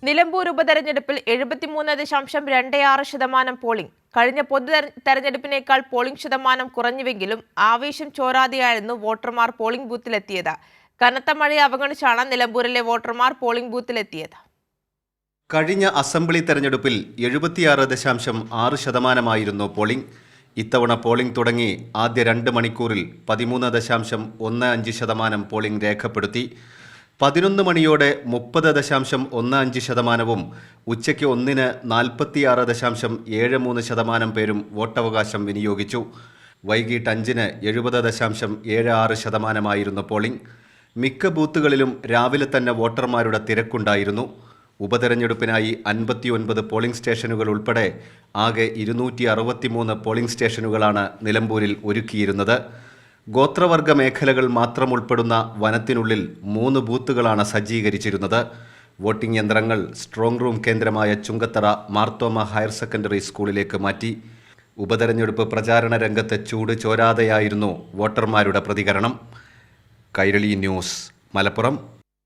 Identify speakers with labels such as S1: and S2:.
S1: നിലമ്പൂർ ഉപതെരഞ്ഞെടുപ്പിൽ 73.26% പോളിംഗ്. കഴിഞ്ഞ തെരഞ്ഞെടുപ്പിനേക്കാൾ പോളിംഗ് ശതമാനം കുറഞ്ഞുവെങ്കിലും ആവേശം ചോരാതെയായിരുന്നു വോട്ടർമാർ പോളിംഗ് ബൂത്തിലെത്തിയത്. കനത്ത മഴയെ അവഗണിച്ചാണ് നിലമ്പൂരിലെ വോട്ടർമാർ പോളിംഗ് ബൂത്തിലെത്തിയത്.
S2: കഴിഞ്ഞ അസംബ്ലി തെരഞ്ഞെടുപ്പിൽ 76.6% പോളിംഗ്. ഇത്തവണ പോളിംഗ് തുടങ്ങി ആദ്യ 2 മണിക്കൂറിൽ 13.15% പോളിംഗ് രേഖപ്പെടുത്തി. 11 മണിയോടെ 30.15%വും ഉച്ചയ്ക്ക് 1-ന് 46.73% പേരും വോട്ടവകാശം വിനിയോഗിച്ചു. വൈകിട്ട് 5-ന് 70.76% പോളിംഗ്. മിക്ക ബൂത്തുകളിലും രാവിലെ തന്നെ വോട്ടർമാരുടെ തിരക്കുണ്ടായിരുന്നു. ഉപതെരഞ്ഞെടുപ്പിനായി 59 പോളിംഗ് സ്റ്റേഷനുകൾ ഉൾപ്പെടെ ആകെ 263 പോളിംഗ് സ്റ്റേഷനുകളാണ് നിലമ്പൂരിൽ ഒരുക്കിയിരുന്നത്. ഗോത്രവർഗ മേഖലകൾ മാത്രം ഉൾപ്പെടുന്ന വനത്തിനുള്ളിൽ 3 ബൂത്തുകളാണ് സജ്ജീകരിച്ചിരുന്നത്. വോട്ടിംഗ് യന്ത്രങ്ങൾ സ്ട്രോങ് റൂം കേന്ദ്രമായ ചുങ്കത്തറ മാർത്തോമ ഹയർ സെക്കൻഡറി സ്കൂളിലേക്ക് മാറ്റി. ഉപതെരഞ്ഞെടുപ്പ് പ്രചാരണ രംഗത്ത് ചൂട് ചോരാതെയായിരുന്നു വോട്ടർമാരുടെ പ്രതികരണം. കൈരളി ന്യൂസ്, മലപ്പുറം.